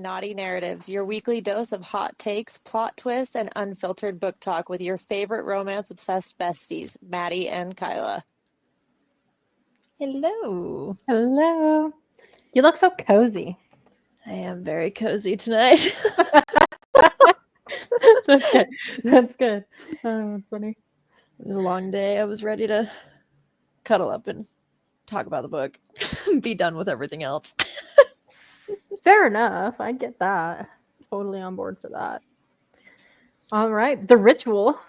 Naughty Narratives, your weekly dose of hot takes, plot twists, and unfiltered book talk with your favorite romance-obsessed besties, Maddie and Kyla. Hello. Hello. You look so cozy. I am very cozy tonight. That's good. That's good. Oh, that's funny. It was a long day. I was ready to cuddle up and talk about the book. Be done with everything else. Fair enough. I get that. Totally on board for that. All right. The Ritual.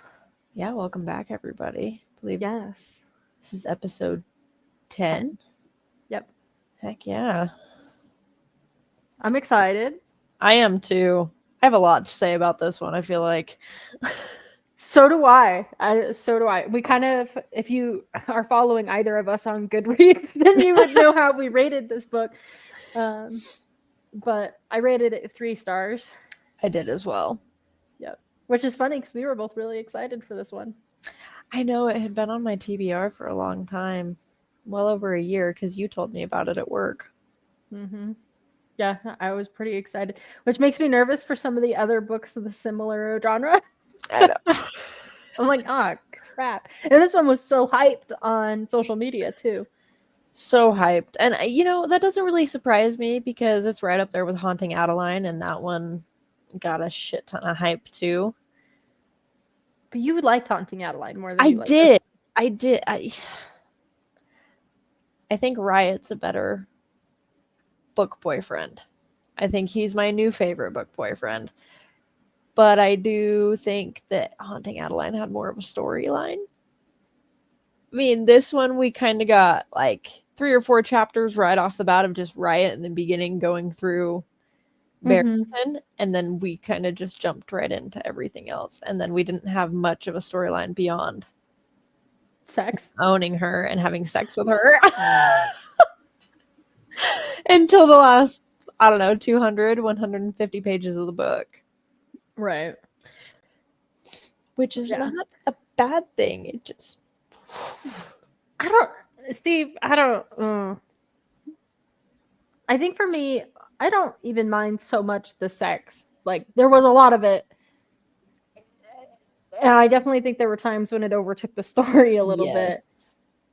Yeah, welcome back, everybody. I believe Yes. this is episode 10. Yep. Heck yeah. I'm excited. I am too. I have a lot to say about this one, I feel like. So do I. So do I. We kind of, if you are following either of us on Goodreads, then you would know how we rated this book. But I rated it 3 stars. I did as well. Yep. Which is funny because we were both really excited for this one. I know it had been on my TBR for a long time. Well over a year because you told me about it at work. Mm-hmm. Yeah, I was pretty excited, which makes me nervous for some of the other books of the similar genre. I know. I'm like, oh, crap. And this one was so hyped on social media, too. So hyped. And, that doesn't really surprise me because it's right up there with Haunting Adeline, and that one got a shit ton of hype, too. But you liked Haunting Adeline more than I you liked did. this. I did. I think Ryat's a better book boyfriend. I think he's my new favorite book boyfriend. But I do think that Haunting Adeline had more of a storyline. I mean, this one we kind of got like 3 or 4 chapters right off the bat of just Ryat in the beginning going through Barrington, and then we kind of just jumped right into everything else. And then we didn't have much of a storyline beyond sex, owning her and having sex with her until the last, I don't know, 200, 150 pages of the book. Right. Which is not a bad thing. It just... Steve, I think for me, I don't even mind so much the sex. Like, there was a lot of it. And I definitely think there were times when it overtook the story a little bit.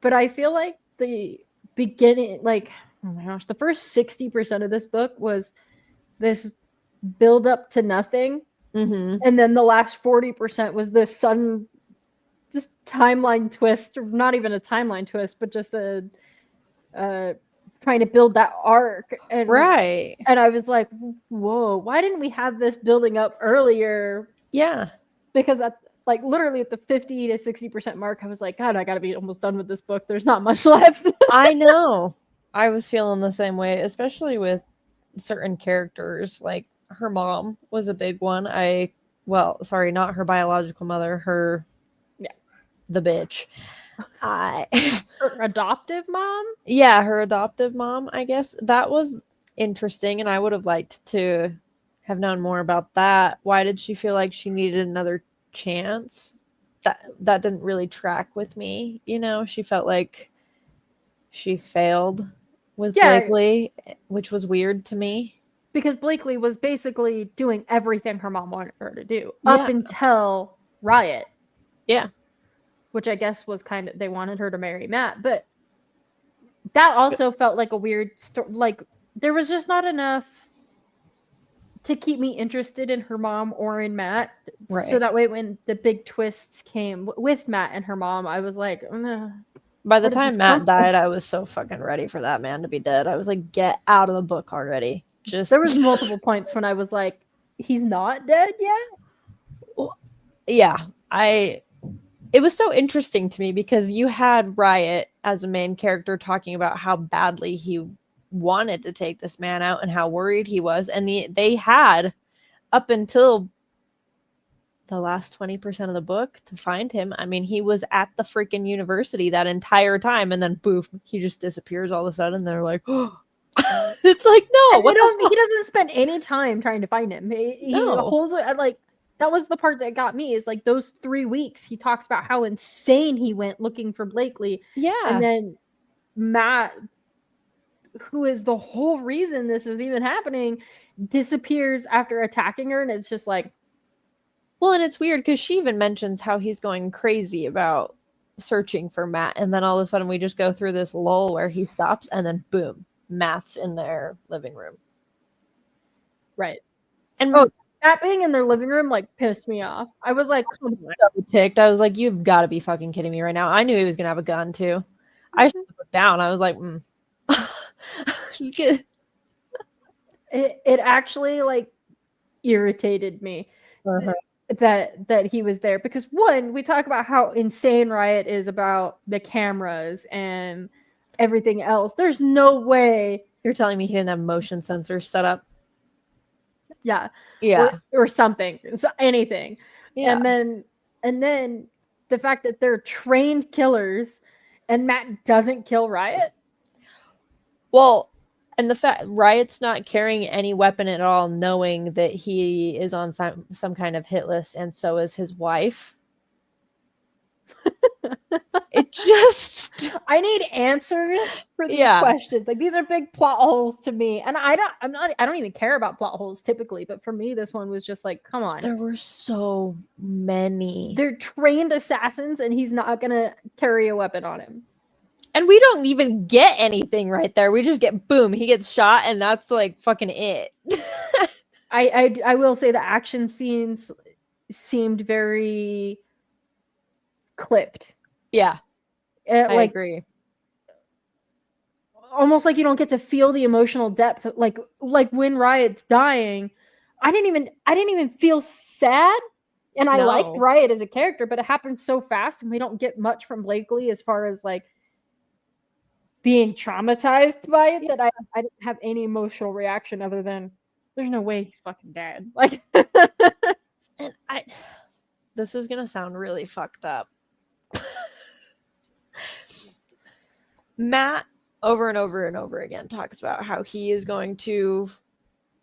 But I feel like the beginning, like, oh my gosh, the first 60% of this book was this build up to nothing. Mm-hmm. And then the last 40% was this sudden just timeline twist, or not even a timeline twist, but just a trying to build that arc. And right. And I was like, whoa, why didn't we have this building up earlier? Yeah. Because like literally at the 50 to 60% mark, I was like, God, I gotta be almost done with this book. There's not much left. I know. I was feeling the same way, especially with certain characters. Like her mom was a big one. Not her biological mother, the bitch. Her adoptive mom? Yeah, her adoptive mom, I guess. That was interesting, and I would have liked to have known more about that. Why did she feel like she needed another chance? That didn't really track with me. She felt like she failed with Blakely, which was weird to me. Because Blakely was basically doing everything her mom wanted her to do up until Ryat. Yeah. Which I guess was they wanted her to marry Matt. But that also felt like a weird story. Like, there was just not enough to keep me interested in her mom or in Matt. Right. So that way when the big twists came with Matt and her mom, I was like, by the time Matt died, I was so fucking ready for that man to be dead. I was like, get out of the book already. There was multiple points when I was like, he's not dead yet? Yeah. It was so interesting to me because you had Ryat as a main character talking about how badly he wanted to take this man out and how worried he was. And they had up until the last 20% of the book to find him. I mean, he was at the freaking university that entire time, and then poof, he just disappears all of a sudden. They're like, oh. It's like, no, he doesn't spend any time trying to find him. He holds it like, that was the part that got me, is like those 3 weeks he talks about how insane he went looking for Blakely. Yeah. And then Matt, who is the whole reason this is even happening, disappears after attacking her, and it's just like, well, and it's weird because she even mentions how he's going crazy about searching for Matt, and then all of a sudden we just go through this lull where he stops, and then boom, Matt's in their living room. right. And Oh, that being in their living room like pissed me off. I was like, I was so ticked. I was like, you've got to be fucking kidding me right now. I knew he was gonna have a gun too. I just looked down. I was like, it actually like irritated me. Uh-huh. That he was there, because one, we talk about how insane Ryat is about the cameras and everything else. There's no way. You're telling me he didn't have motion sensors set up? Yeah. Yeah. Or something. So anything. Yeah. And then the fact that they're trained killers and Matt doesn't kill Ryat. Well, and the fact Riot's not carrying any weapon at all, knowing that he is on some kind of hit list, and so is his wife. It just I need answers for these questions. Like, these are big plot holes to me. And I don't even care about plot holes typically, but for me this one was just like, come on. There were so many. They're trained assassins and he's not going to carry a weapon on him. And we don't even get anything right there. We just get boom, he gets shot, and that's like fucking it. I will say the action scenes seemed very clipped. Yeah. I agree. Almost like you don't get to feel the emotional depth. Like when Riot's dying, I didn't even feel sad. And I liked Ryat as a character, but it happened so fast and we don't get much from Blakely as far as like being traumatized by it, that I didn't have any emotional reaction other than there's no way he's fucking dead. Like, and this is gonna sound really fucked up. Matt over and over and over again talks about how he is going to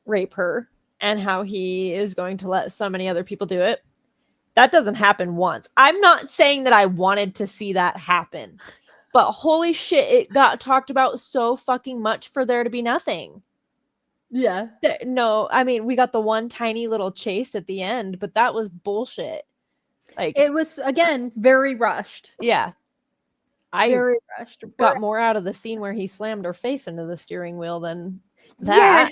rape her and how he is going to let so many other people do it. That doesn't happen once. I'm not saying that I wanted to see that happen, but holy shit, it got talked about so fucking much for there to be nothing. Yeah. No, I mean, we got the one tiny little chase at the end, but that was bullshit. Like, it was, again, very rushed. Yeah. Very rushed. Got more out of the scene where he slammed her face into the steering wheel than that.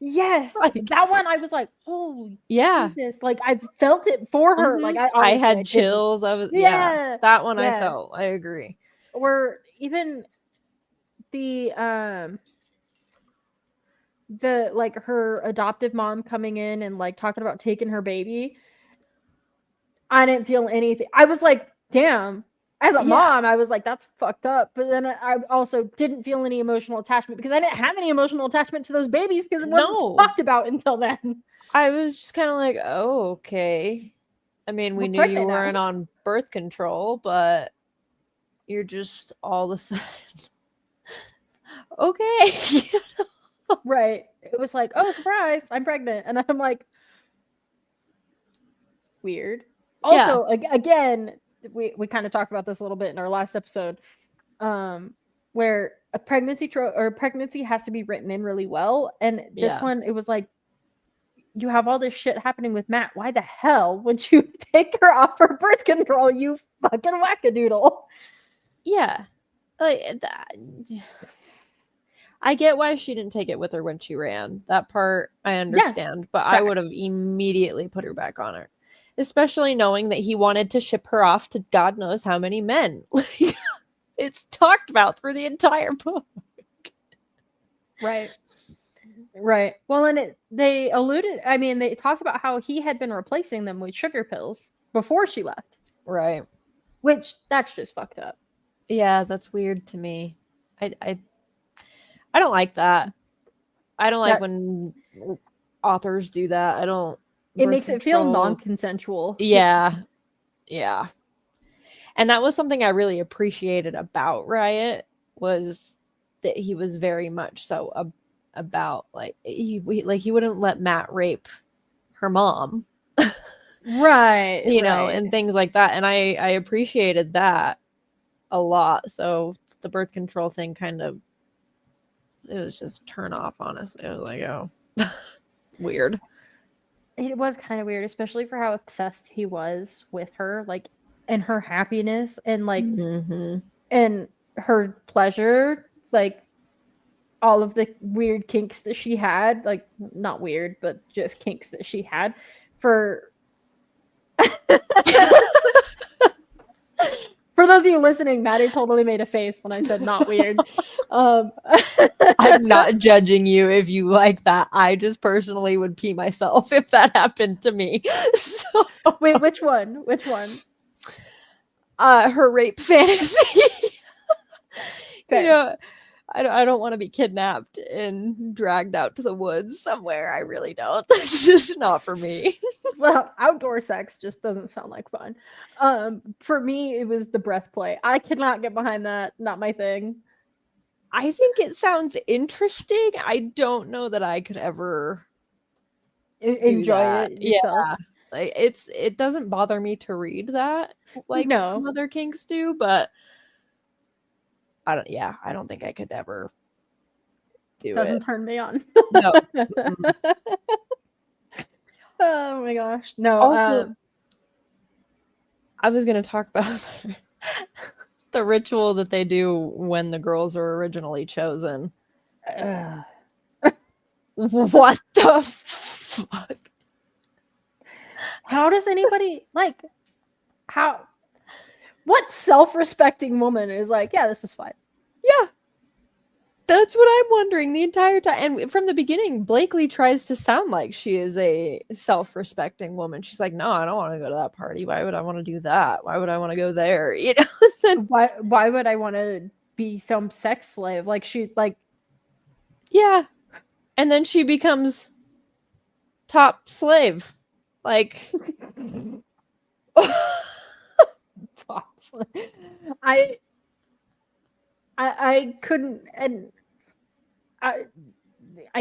Yes. Like, that one I was like, holy Jesus. Like, I felt it for her. Like, I had chills. That one I felt. I agree. Or even the like her adoptive mom coming in and like talking about taking her baby. I didn't feel anything. I was like, damn. As a mom, I was like, that's fucked up. But then I also didn't feel any emotional attachment because I didn't have any emotional attachment to those babies because it wasn't talked about until then. I was just kind of like, oh, okay. I mean, we knew you weren't on birth control, but you're just all of a sudden okay. Right. It was like, oh, surprise, I'm pregnant. And I'm like, weird. Also, again, we kind of talked about this a little bit in our last episode, where a pregnancy has to be written in really well. And this one, it was like, you have all this shit happening with Matt. Why the hell would you take her off her birth control, you fucking wackadoodle? Yeah. Like, I get why she didn't take it with her when she ran. That part I understand, but I would have immediately put her back on her. Especially knowing that he wanted to ship her off to God knows how many men. It's talked about through the entire book. Right. Well, and they talked about how he had been replacing them with sugar pills before she left. Right. Which, that's just fucked up. Yeah, that's weird to me. I don't like that. I don't like when authors do that. I don't. It makes it feel non-consensual. Yeah. And that was something I really appreciated about Ryat, was that he was very much so about like he wouldn't let Matt rape her mom. Right. You know, and things like that. And I appreciated that a lot. So the birth control thing it was just a turn off, honestly. I was like, oh. weird. It was kind of weird, especially for how obsessed he was with her, like, and her happiness and like Mm-hmm. and her pleasure, like all of the weird kinks that she had, like not weird, but just kinks that she had for For those of you listening, Maddie totally made a face when I said not weird. Um, I'm not judging you if you like that. I just personally would pee myself if that happened to me. So, wait, which one? Which one? her rape fantasy. Okay. You know, I don't want to be kidnapped and dragged out to the woods somewhere. I really don't. That's just not for me. Well, outdoor sex just doesn't sound like fun. For me, it was the breath play. I could not get behind that. Not my thing. I think it sounds interesting. I don't know that I could ever do Enjoy that. it Yeah. yourself. Like it doesn't bother me to read that like No, some other kinks do, but I don't think I could ever do it. doesn't turn me on. No. Mm-mm. Oh my gosh, no. Also, I was going to talk about the ritual that they do when the girls are originally chosen. What the fuck? How does anybody like how? What self-respecting woman is like, yeah, this is fine? Yeah. That's what I'm wondering the entire time. And from the beginning, Blakely tries to sound like she is a self-respecting woman. She's like, no, I don't want to go to that party. Why would I want to do that? Why would I want to go there? You know? Why would I want to be some sex slave? Like she like Yeah. And then she becomes top slave. Like tops. I couldn't, and I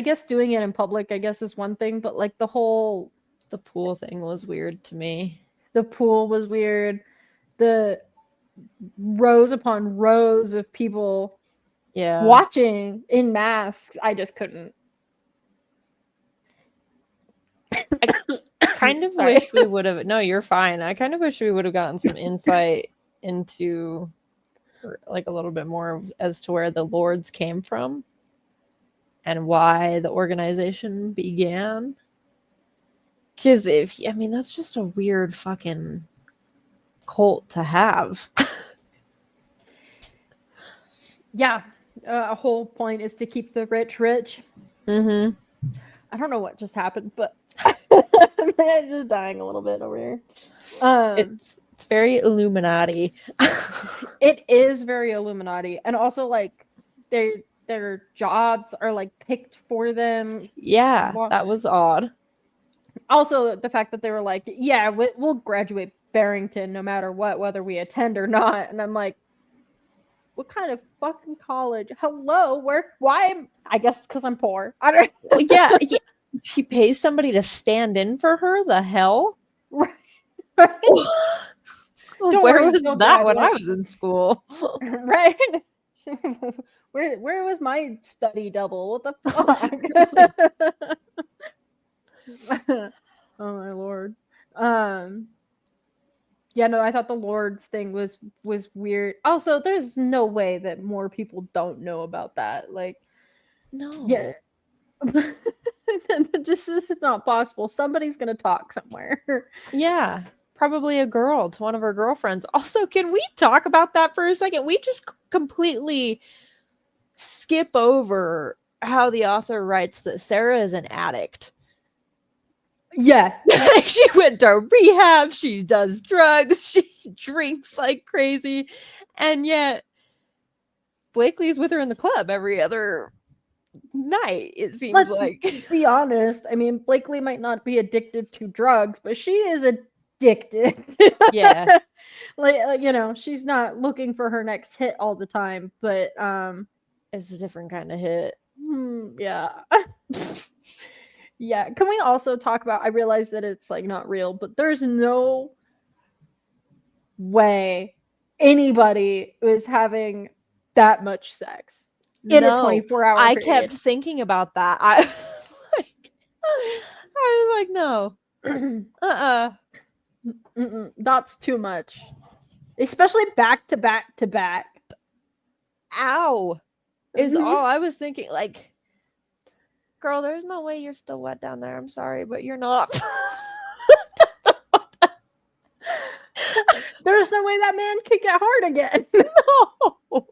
guess doing it in public, I guess, is one thing, but like the whole the pool thing was weird to me. the pool was weird. The rows upon rows of people watching in masks, I just couldn't. I kind of wish we would have. No, you're fine. I kind of wish we would have gotten some insight into, like, a little bit more as to where the Lords came from and why the organization began. Because that's just a weird fucking cult to have. Yeah, a whole point is to keep the rich rich. Mm-hmm. I don't know what just happened, but I'm just dying a little bit over here. It's very Illuminati. It is very Illuminati, and also like their jobs are like picked for them. Yeah, that was odd. Also, the fact that they were like, "Yeah, we'll graduate Barrington no matter what, whether we attend or not," and I'm like, "What kind of fucking college? Hello, where? Why? I guess because I'm poor. I don't." Well, yeah. She pays somebody to stand in for her. The hell? Right. Where was that when I was in school? Right? Where was my study double? What the fuck? Oh my lord. Yeah, no, I thought the Lord's thing was weird. Also, there's no way that more people don't know about that. Like, No. yeah. This is not possible. Somebody's gonna talk somewhere. Yeah, probably a girl to one of her girlfriends. Also, can we talk about that for a second? We just completely skip over how the author writes that Sarah is an addict. Yeah. She went to rehab, she does drugs, she drinks like crazy, and yet Blakely's with her in the club every other night, it seems. Let's be honest. I mean, Blakely might not be addicted to drugs, but she is addicted. Yeah. like she's not looking for her next hit all the time, but it's a different kind of hit. Yeah. Yeah. Can we also talk about, I realize that it's like not real, but there's no way anybody is having that much sex in a 24-hour period. I kept thinking about that. no. That's too much. Especially back to back to back. Ow. Is all I was thinking. Like, girl, there's no way you're still wet down there. I'm sorry, but you're not. There's no way that man could get hard again. No.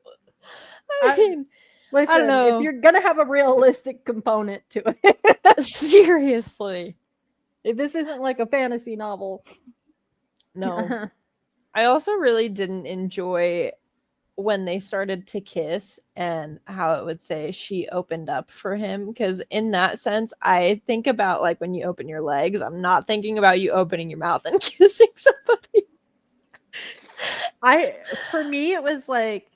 I mean, listen, I don't know. if you're gonna have a realistic component to it, seriously. if this isn't like a fantasy novel. No. I also really didn't enjoy when they started to kiss and how it would say she opened up for him, because in that sense I think about like when you open your legs. I'm not thinking about you opening your mouth and kissing somebody. For me it was like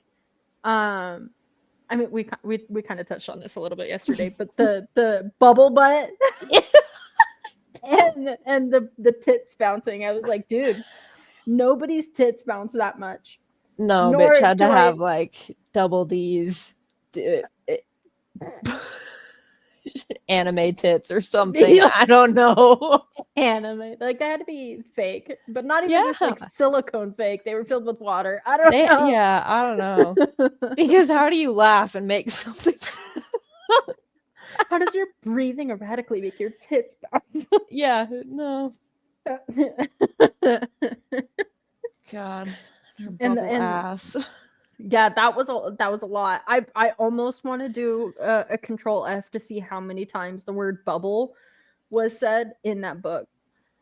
I mean we kind of touched on this a little bit yesterday, but the bubble butt and the tits bouncing, I was like, dude, nobody's tits bounce that much. No, Nor bitch had to do have like double D's anime tits or something. Yeah. I don't know. Anime, like they had to be fake, but not even just like silicone fake. They were filled with water. I don't know. Yeah, I don't know. Because how do you laugh and make something? How does your breathing erratically make your tits bounce? Yeah, no. God, her bubble ass. Yeah, that was a lot. I almost want to do a control F to see how many times the word bubble was said in that book.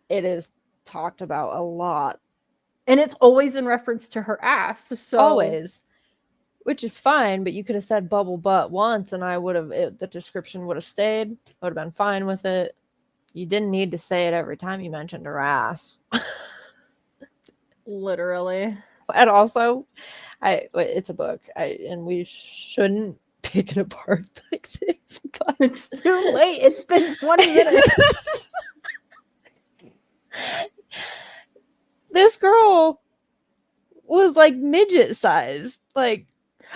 It is talked about a lot, and it's always in reference to her ass. So always, which is fine. But you could have said bubble butt once, and I would have. The description would have stayed. I would have been fine with it. You didn't need to say it every time you mentioned her ass. Literally. And also, it's a book, and we shouldn't pick it apart like this. But it's too late. It's been 20 minutes. This girl was like midget sized. Like,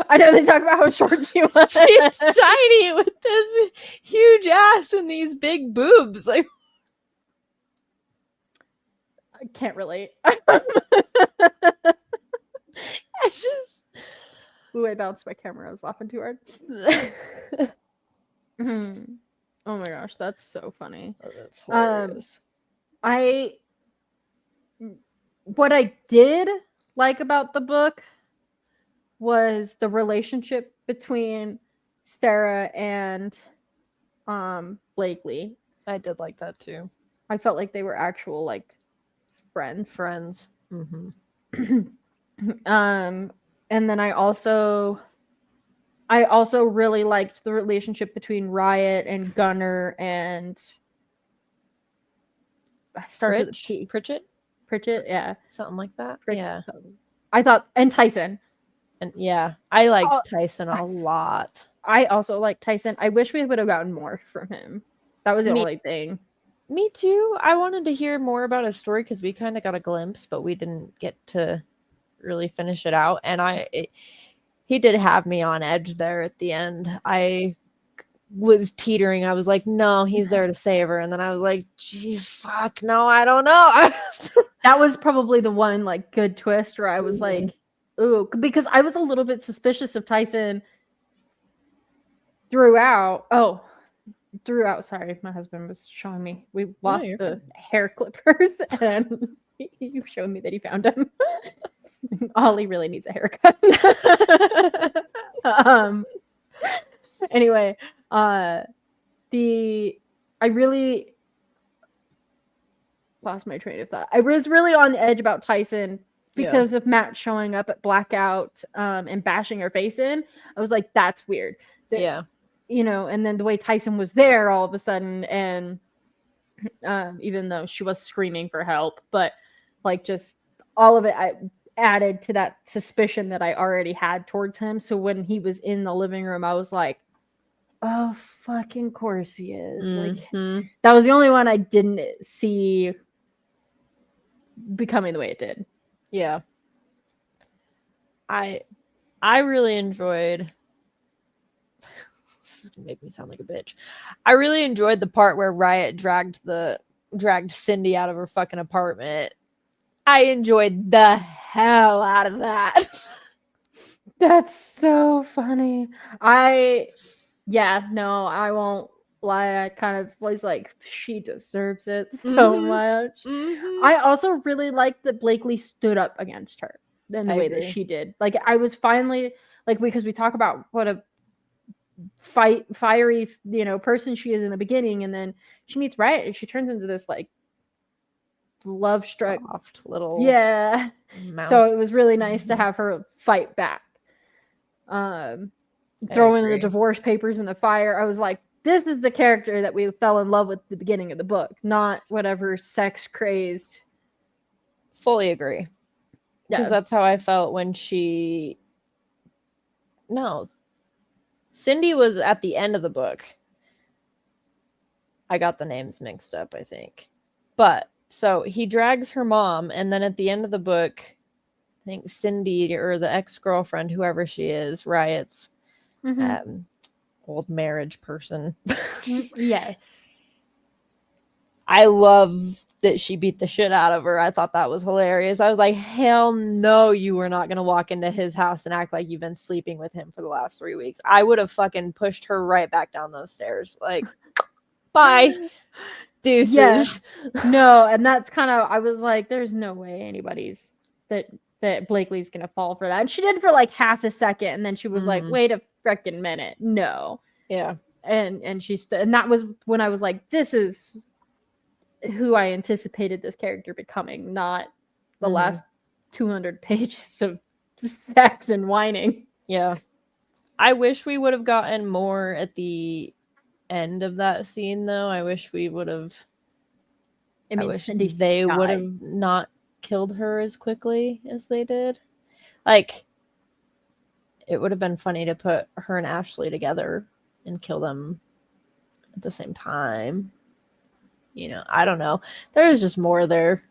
I know they talk about how short she was. She's tiny with this huge ass and these big boobs. Like, I can't relate. I just. Ooh, I bounced my camera. I was laughing too hard. Oh my gosh, that's so funny. Oh, that's hilarious. What I did like about the book was the relationship between Sarah and Blakely. I did like that too. I felt like they were actual like friends. Mm-hmm. And then I also really liked the relationship between Ryat and Gunnar and starts with a P. Pritchett, yeah, something like that. Yeah, I thought, and Tyson. And yeah, I liked Tyson a lot. I also like Tyson. I wish we would have gotten more from him. That was the only thing. Me too. I wanted to hear more about his story because we kind of got a glimpse, but we didn't get to really finish it out. And he did have me on edge there at the end. I was teetering. I was like, no, he's there to save her. And then I was like, geez, fuck, no, I don't know. That was probably the one like good twist where I was like, ooh, because I was a little bit suspicious of Tyson throughout. Sorry, my husband was showing me. We lost the hair clippers, and you showed me that he found them. Ollie really needs a haircut. Anyway, I really lost my train of thought. I was really on edge about Tyson because of Matt showing up at Blackout and bashing her face in. I was like, that's weird. You know, and then the way Tyson was there all of a sudden, and even though she was screaming for help, but like just all of it added to that suspicion that I already had towards him. So when he was in the living room, I was like, oh, fucking course he is. Like, that was the only one I didn't see becoming the way it did. Yeah. I really enjoyed. This is gonna make me sound like a bitch. I really enjoyed the part where Ryat dragged the dragged Cindy out of her fucking apartment. I enjoyed the hell out of that. That's so funny. I won't lie. I kind of was like, she deserves it so much. I also really liked that Blakely stood up against her in the way that she did. Like, I was finally, like, because we talk about what a fiery, person she is in the beginning, and then she meets Ryat and she turns into this, like, love struck soft little mouse. So it was really nice to have her fight back. Throwing the divorce papers in the fire. I was like, this is the character that we fell in love with at the beginning of the book, not whatever sex crazed. Fully agree. Because that's how I felt when Cindy was at the end of the book. I got the names mixed up, I think. But so he drags her mom, and then at the end of the book, I think Cindy or the ex-girlfriend, whoever she is, Ryat's old marriage person. Yeah. I love that she beat the shit out of her. I thought that was hilarious. I was like, hell no, you were not going to walk into his house and act like you've been sleeping with him for the last 3 weeks. I would have fucking pushed her right back down those stairs. Like, bye. Deuces. Yeah. No, and that's kind of, I was like, there's no way anybody's that Blakely's gonna fall for that. And she did for like half a second, and then she was like, wait a freaking minute. No. Yeah. And she and that was when I was like, this is who I anticipated this character becoming, not the last 200 pages of sex and whining. Yeah. I wish we would have gotten more at the end of that scene, though. I wish we would have. I wish they would have not killed her as quickly as they did. Like, it would have been funny to put her and Ashley together and kill them at the same time. I don't know. There's just more there.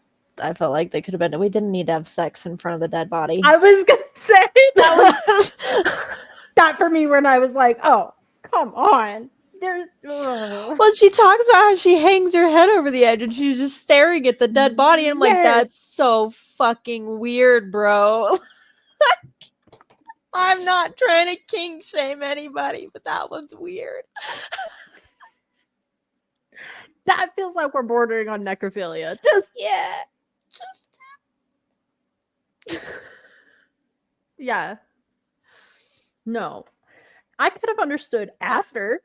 I felt like they could have been. We didn't need to have sex in front of the dead body. I was gonna say that was that for me when I was like, oh, come on. Well, she talks about how she hangs her head over the edge and she's just staring at the dead body. And I'm like, that's so fucking weird, bro. I'm not trying to kink shame anybody, but that one's weird. That feels like we're bordering on necrophilia. Yeah. No. I could have understood after.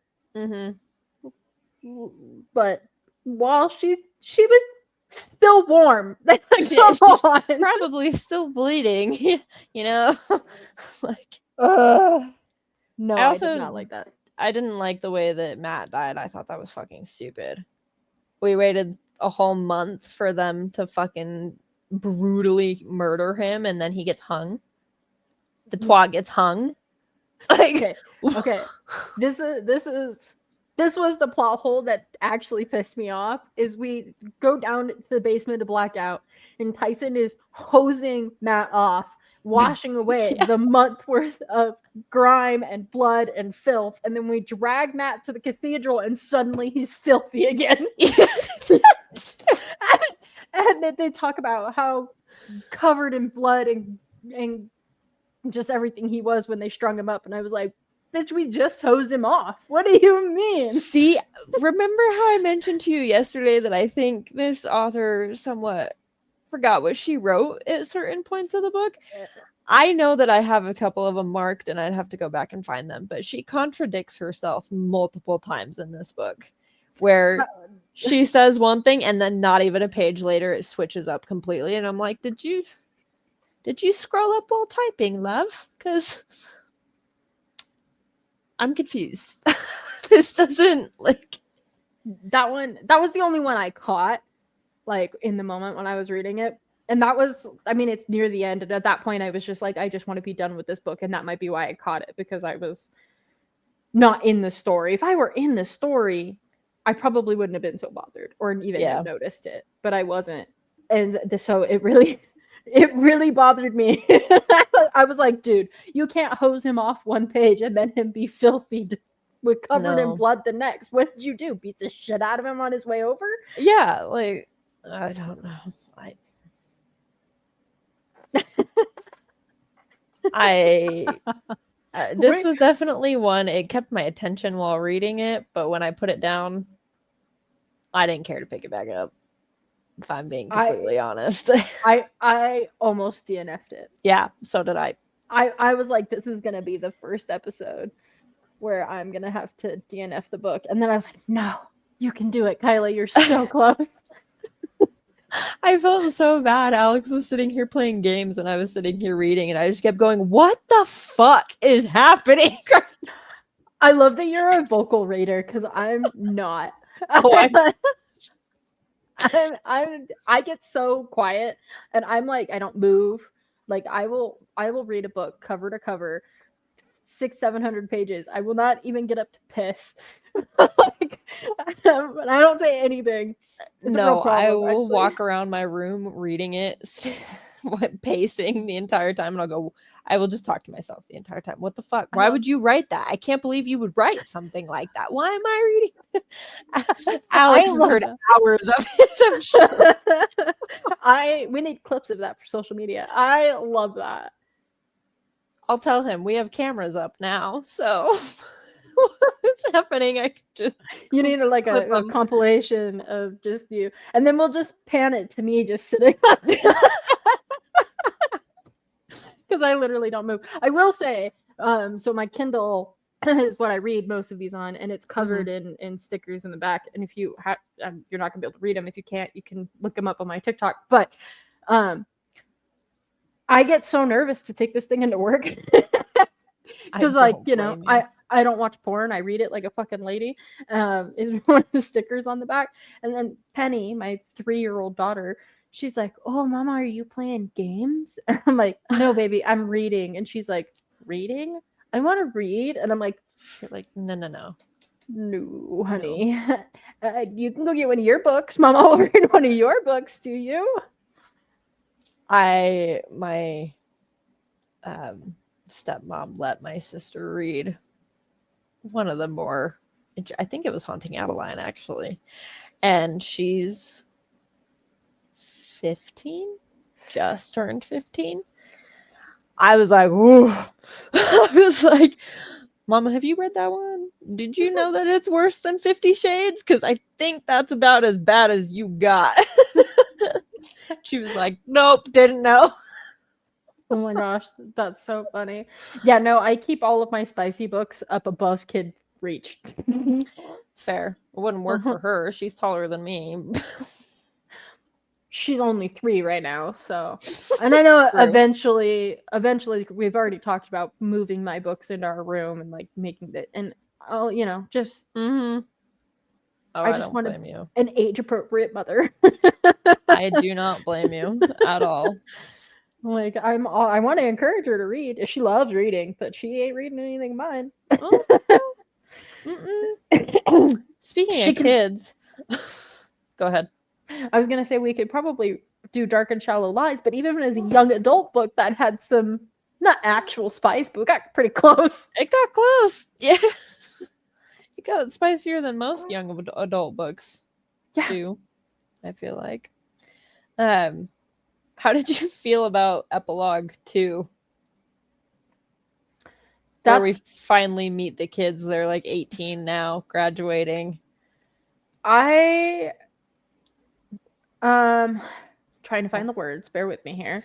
But while she was still warm. Come on. Probably still bleeding, like. No, I did not like that. I didn't like the way that Matt died. I thought that was fucking stupid. We waited a whole month for them to fucking brutally murder him, and then he gets hung. The twat gets hung. Like, okay. This was the plot hole that actually pissed me off. Is we go down to the basement to blackout, and Tyson is hosing Matt off, washing away the month worth of grime and blood and filth, and then we drag Matt to the cathedral, and suddenly he's filthy again. And they talk about how covered in blood and just everything he was when they strung him up, and I was like, bitch, we just hosed him off. What do you mean? See, remember how I mentioned to you yesterday that I think this author somewhat forgot what she wrote at certain points of the book? I know that I have a couple of them marked, and I'd have to go back and find them, but she contradicts herself multiple times in this book, where she says one thing, and then not even a page later, it switches up completely, and I'm like, did you scroll up while typing, love? Because I'm confused. This doesn't, like... That was the only one I caught, like, in the moment when I was reading it. And that was, I mean, it's near the end. And at that point, I was just like, I just want to be done with this book. And that might be why I caught it, because I was not in the story. If I were in the story, I probably wouldn't have been so bothered or even have noticed it. But I wasn't. And so it really bothered me. I was like, dude, you can't hose him off one page and then him be filthy with covered in No. blood the next. What did you do? Beat the shit out of him on his way over? Yeah, like I don't know. This was definitely one. It kept my attention while reading it, but when I put it down, I didn't care to pick it back up. If I'm being completely honest. I almost DNF'd it. Yeah, so did I. I was like, this is gonna be the first episode where I'm gonna have to DNF the book, and then I was like, no, you can do it, Kyla. You're so close. I felt so bad. Alex was sitting here playing games, and I was sitting here reading, and I just kept going, "What the fuck is happening?" I love that you're a vocal reader because I'm not. Oh, I get so quiet, and I'm like, I don't move. Like I will read a book cover to cover, 600-700 pages. I will not even get up to piss. Like, I don't say anything. It's no, I will actually walk around my room reading it, pacing the entire time, and I'll go. I will just talk to myself the entire time. What the fuck? Why would you write that? I can't believe you would write something like that. Why am I reading? Alex has heard hours of it, I'm sure. We need clips of that for social media. I love that. I'll tell him we have cameras up now, so what's happening? I can just you need like a compilation of just you, and then we'll just pan it to me just sitting because I literally don't move. I will say, so my Kindle is what I read most of these on, and it's covered in stickers in the back. And if you have, you're not gonna be able to read them. If you can't, you can look them up on my TikTok. But I get so nervous to take this thing into work because, like, you know, I don't watch porn. I read it like a fucking lady. Is one of the stickers on the back. And then Penny, my 3-year-old daughter, she's like, "Oh, Mama, are you playing games?" And I'm like, "No, baby, I'm reading." And she's like, "Reading? I want to read." And I'm like, "You're like, no, honey. No. You can go get one of your books. Mama will read one of your books to you." My stepmom let my sister read one of the more, I think it was Haunting Adeline, actually, and she's 15, just turned 15. I was like, ooh. I was like, Mama, have you read that one? Did you know that it's worse than 50 Shades? Because I think that's about as bad as you got. She was like, nope, didn't know. Oh my gosh, that's so funny. Yeah, no, I keep all of my spicy books up above kid reach. It's fair. It wouldn't work for her. She's taller than me. She's only 3 right now, so. And I know eventually we've already talked about moving my books into our room and like making it, and I'll, you know, just. Oh, I just want blame you. An age-appropriate mother. I do not blame you at all. Like I want to encourage her to read. She loves reading, but she ain't reading anything of mine. Speaking of kids, go ahead. I was gonna say we could probably do Dark and Shallow Lies, but even as a young adult book that had some not actual spice, but we got pretty close. It got close, yeah. It got spicier than most young adult books do, I feel like. How did you feel about Epilogue 2? Where we finally meet the kids. They're like 18 now, graduating. Trying to find the words. Bear with me here.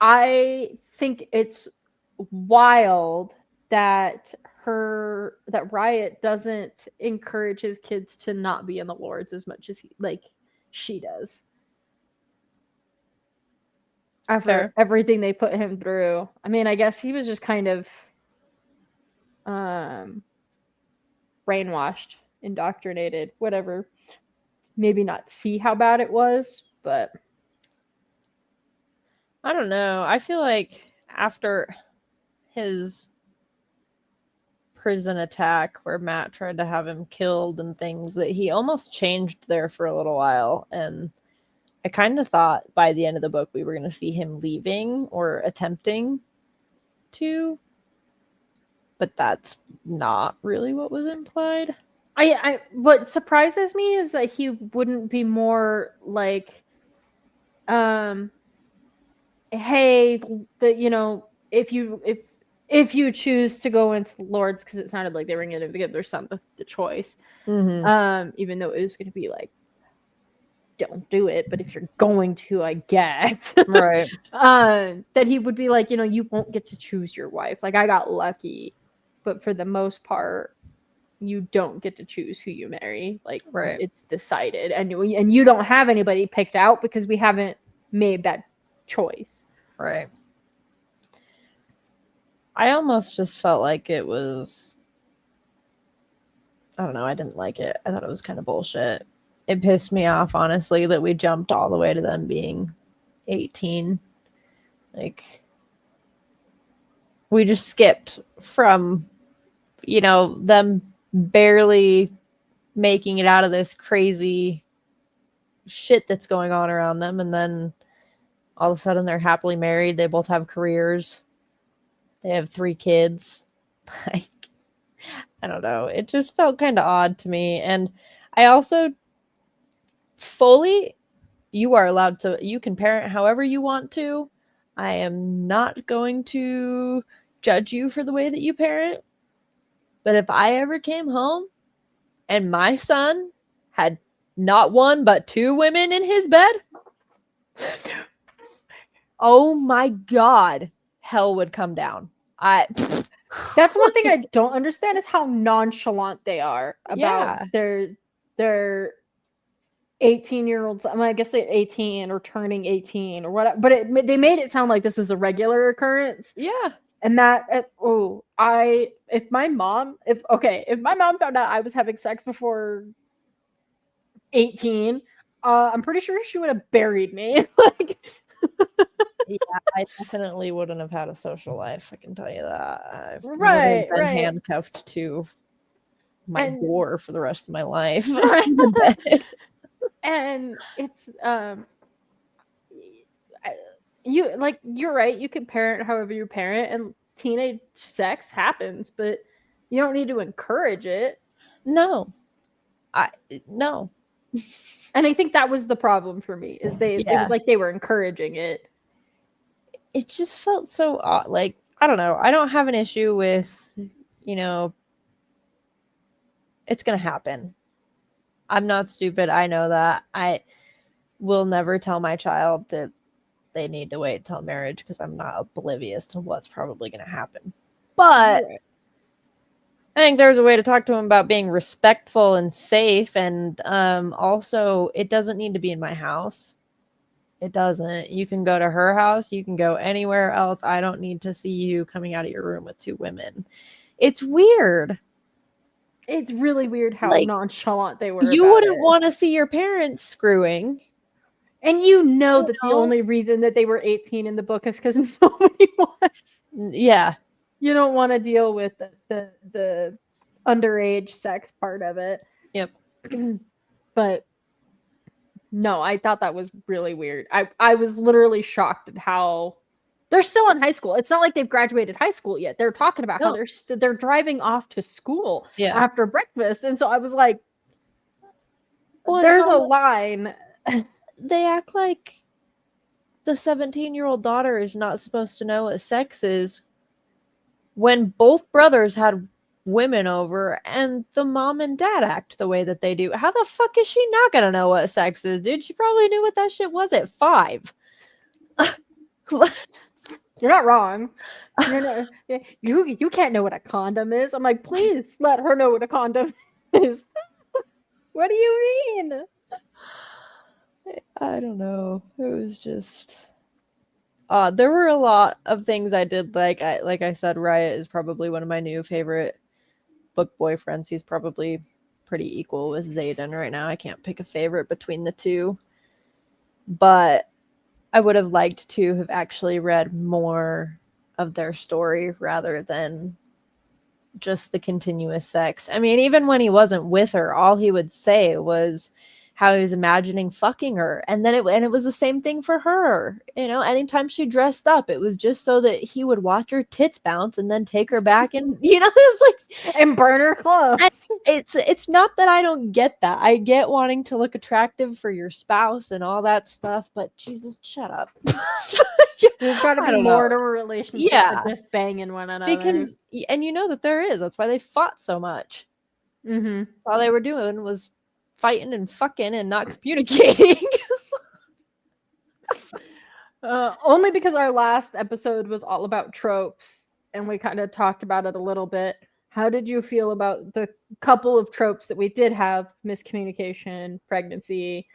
I think it's wild that Ryat doesn't encourage his kids to not be in the Lords as much as she does. After everything they put him through. I mean, I guess he was just kind of brainwashed, indoctrinated, whatever. Maybe not see how bad it was, but I don't know. I feel like after his prison attack where Matt tried to have him killed and things, that he almost changed there for a little while, and I kind of thought by the end of the book we were going to see him leaving or attempting to but that's not really what was implied. I what surprises me is that he wouldn't be more like, hey, if you choose to go into the Lords, because it sounded like they were going to give their son the choice. Even though it was going to be like, don't do it, but if you're going to, I guess. Right. That he would be like, you won't get to choose your wife. Like, I got lucky, but for the most part, you don't get to choose who you marry. Like, Right. it's decided, and you don't have anybody picked out because we haven't made that choice. Right. I almost just felt like it was, I don't know, I didn't like it. I thought it was kind of bullshit. It pissed me off, honestly, that we jumped all the way to them being 18. Like, we just skipped from, them barely making it out of this crazy shit that's going on around them, and then all of a sudden they're happily married. They both have careers. They have 3 kids. Like, I don't know. It just felt kind of odd to me. And I also fully, you are allowed to, you can parent however you want to. I am not going to judge you for the way that you parent. But if I ever came home and my son had not 1 but 2 women in his bed, oh my God, hell would come down. That's one thing I don't understand is how nonchalant they are about their 18-year-olds. I mean, I guess they're 18 or turning 18 or whatever, but they made it sound like this was a regular occurrence. Yeah. And that, if my mom found out I was having sex before 18, I'm pretty sure she would have buried me. Like, yeah, I definitely wouldn't have had a social life. I can tell you that. I would right, have been right. handcuffed to my door for the rest of my life. And it's you're right. You can parent however you parent, and teenage sex happens, but you don't need to encourage it. No, no. And I think that was the problem for me. Is it was like they were encouraging it. It just felt so odd. Like, I don't know. I don't have an issue with, it's gonna happen. I'm not stupid. I know that. I will never tell my child that they need to wait till marriage because I'm not oblivious to what's probably going to happen. But I think there's a way to talk to them about being respectful and safe. And also, it doesn't need to be in my house. It doesn't. You can go to her house. You can go anywhere else. I don't need to see you coming out of your room with 2 women. It's weird. It's really weird how nonchalant they were. You wouldn't want to see your parents screwing. And that the only reason that they were 18 in the book is because nobody wants. Yeah. You don't want to deal with the underage sex part of it. Yep. But no, I thought that was really weird. I was literally shocked at how they're still in high school. It's not like they've graduated high school yet. They're talking about how they're driving off to school after breakfast. And so I was like, there's a line. They act like the 17-year-old daughter is not supposed to know what sex is when both brothers had women over and the mom and dad act the way that they do. How the fuck is she not gonna know what sex is, dude? She probably knew what that shit was at 5. You're not wrong. You can't know what a condom is. I'm like, please let her know what a condom is. What do you mean? I don't know. It was just there were a lot of things I did like. Like I said, Ryat is probably one of my new favorite book boyfriends. He's probably pretty equal with Xaden right now. I can't pick a favorite between the 2. But I would have liked to have actually read more of their story rather than just the continuous sex. I mean, even when he wasn't with her, all he would say was how he was imagining fucking her. And then it was the same thing for her. Anytime she dressed up, it was just so that he would watch her tits bounce and then take her back and it's like and burn her clothes. It's not that I don't get that. I get wanting to look attractive for your spouse and all that stuff, but Jesus, shut up. There's got to be more to a relationship than just banging one another. Because and that there is. That's why they fought so much. Mm-hmm. All they were doing was fighting and fucking and not communicating. Only because our last episode was all about tropes and we kind of talked about it a little bit. How did you feel about the couple of tropes that we did have? Miscommunication, pregnancy.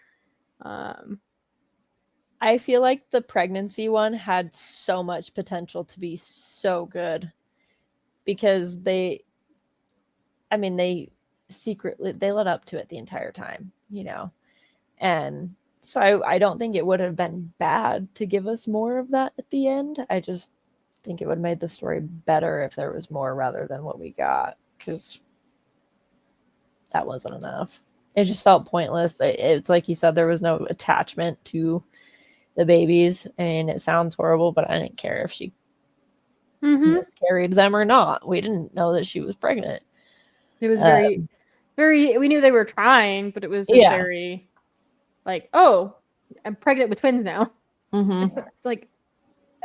I feel like the pregnancy one had so much potential to be so good because they secretly they led up to it the entire time, and so I don't think it would have been bad to give us more of that at the end. I just think it would have made the story better if there was more rather than what we got, because that wasn't enough. It just felt pointless. It's like you said, there was no attachment to the babies. I mean, it sounds horrible, but I didn't care if she miscarried them or not. We didn't know that she was pregnant. It was very, we knew they were trying, but it was just very like, oh, I'm pregnant with twins now. Mm-hmm. It's like,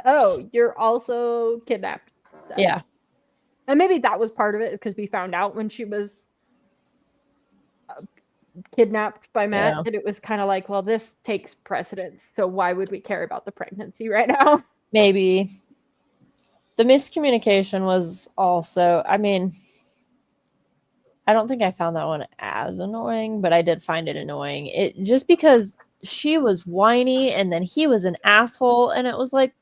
oh, you're also kidnapped. Yeah. And maybe that was part of it, because we found out when she was kidnapped by Matt that it was kind of like, well, this takes precedence, so why would we care about the pregnancy right now? Maybe. The miscommunication was also, I mean, I don't think I found that one as annoying, but I did find it annoying. It just because she was whiny and then he was an asshole, and it was like,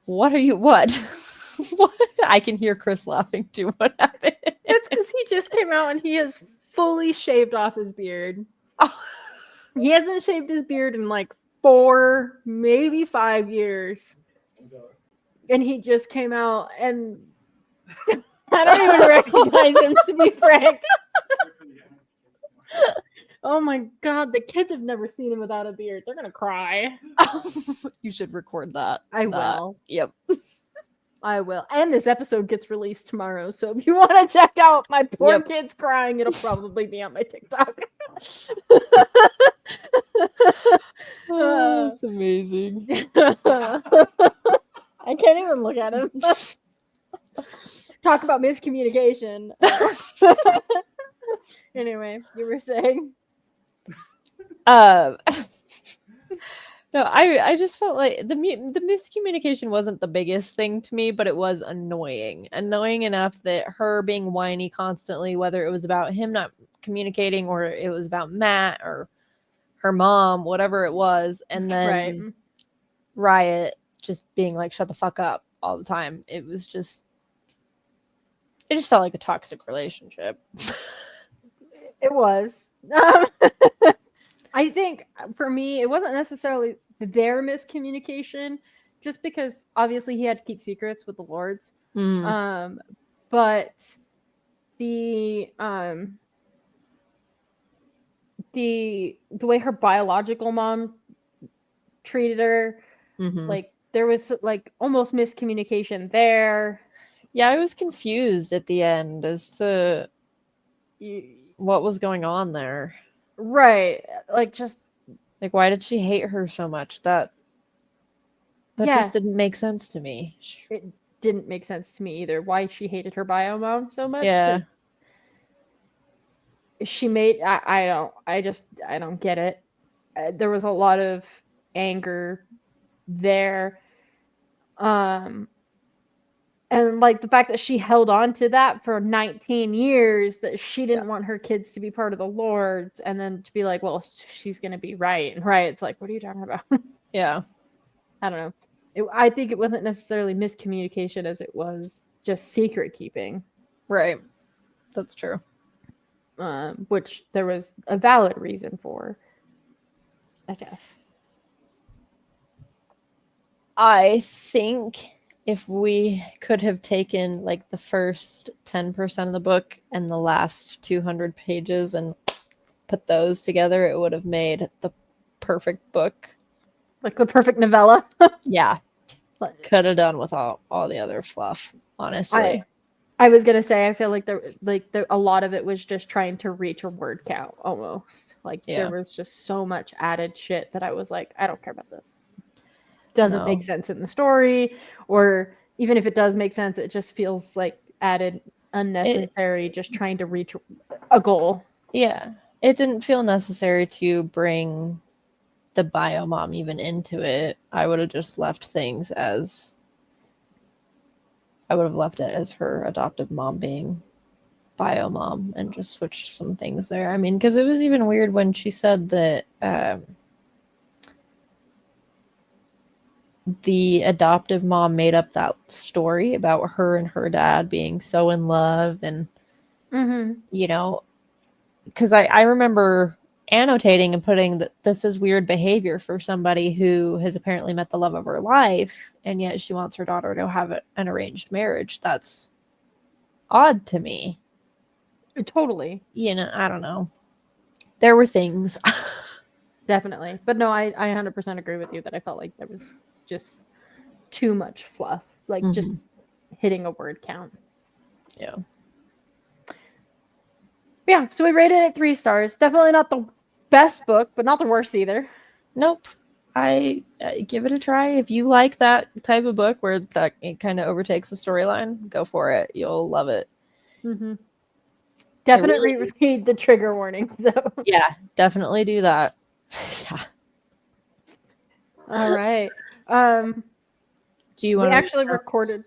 what? What? I can hear Chris laughing too. What happened? It's because he just came out and he has fully shaved off his beard. Oh. He hasn't shaved his beard in like 4, maybe 5 years. And he just came out, and I don't even recognize him, to be frank. Oh my god, the kids have never seen him without a beard. They're gonna cry. You should record that. I will. Yep. I will. And this episode gets released tomorrow, so if you want to check out my poor kids crying, it'll probably be on my TikTok. Oh, it's amazing. I can't even look at him. Talk about miscommunication. Anyway, you were saying? No, I just felt like the miscommunication wasn't the biggest thing to me, but it was annoying enough that her being whiny constantly, whether it was about him not communicating or it was about Matt or her mom, whatever it was, and then Ryat just being like, shut the fuck up all the time. It just felt like a toxic relationship. It was. I think for me, it wasn't necessarily their miscommunication, just because obviously he had to keep secrets with the lords. But the way her biological mom treated her, like there was like almost miscommunication there. Yeah, I was confused at the end as to what was going on there. Right. Like, just like, why did she hate her so much? That just didn't make sense to me. It didn't make sense to me either. Why she hated her bio mom so much. Yeah. She made, I don't get it. There was a lot of anger there. And like the fact that she held on to that for 19 years, that she didn't want her kids to be part of the lords, and then to be like, well, she's going to be right. And it's like, what are you talking about? Yeah. I don't know. I think it wasn't necessarily miscommunication as it was just secret keeping. Right. That's true. Which there was a valid reason for, I guess. I think if we could have taken like the first 10% of the book and the last 200 pages and put those together, it would have made the perfect book. Like the perfect novella. Yeah. But Could have done with all the other fluff, honestly. I was gonna say, I feel like a lot of it was just trying to reach a word count almost. Like Yeah. there was just so much added shit that I was like, I don't care about this. Doesn't make sense in the story, or even if it does make sense, it just feels like added unnecessary, just trying to reach a goal. Yeah. It didn't feel necessary to bring the bio mom even into it. I would have just left things as I would have left it as her adoptive mom being bio mom and just switched some things there. I mean, because it was even weird when she said that the adoptive mom made up that story about her and her dad being so in love, and you know, because I remember annotating and putting that this is weird behavior for somebody who has apparently met the love of her life, and yet she wants her daughter to have an arranged marriage. That's odd to me. Totally. You know, I don't know. There were things. Definitely. But no, I 100% agree with you that I felt like there was just too much fluff. Like just hitting a word count. Yeah. Yeah, so we rated it 3 stars. Definitely not the best book, but not the worst either. Nope. I give it a try. If you like that type of book where that it kind of overtakes the storyline, go for it. You'll love it. Definitely read the trigger warnings, though. Yeah, definitely do that. Yeah. All right. Do you want we to actually recorded?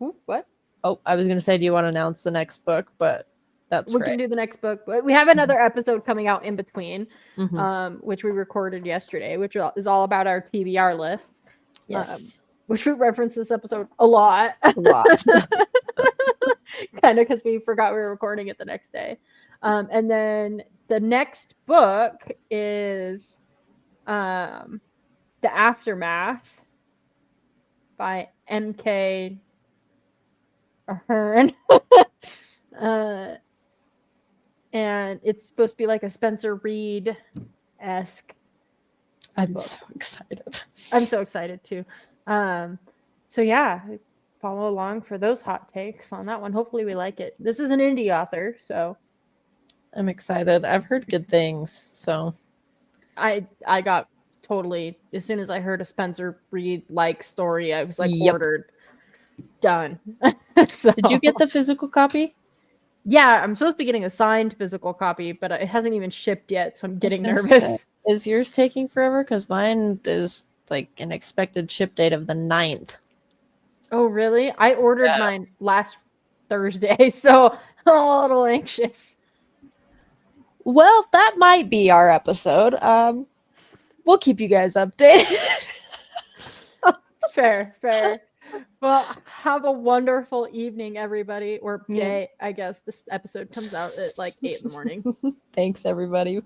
Ooh, what? Oh, I was going to say, do you want to announce the next book? But that's we right. can do the next book. But we have another episode coming out in between, Mhm. which we recorded yesterday, which is all about our TBR list. Yes. Which we referenced this episode a lot. A lot. Kind of because we forgot we were recording it the next day. And then the next book is The Aftermath by M.K. Ahern. And it's supposed to be like a Spencer Reed-esque. I'm so excited. I'm so excited too. So yeah, follow along for those hot takes on that one. Hopefully we like it. This is an indie author, so I'm excited. I've heard good things, so I got totally, as soon as I heard a Spencer Reed like story, I was like, Yep. ordered, done. So, did you get the physical copy? Yeah, I'm supposed to be getting a signed physical copy, but it hasn't even shipped yet, so I'm getting nervous. Say, is yours taking forever? Because mine is like an expected ship date of the 9th. Oh, really? I ordered mine last Thursday, so I'm a little anxious. Well, that might be our episode. We'll keep you guys updated. Fair. Well, have a wonderful evening, everybody, or day. I guess this episode comes out at like 8 in the morning. Thanks, everybody.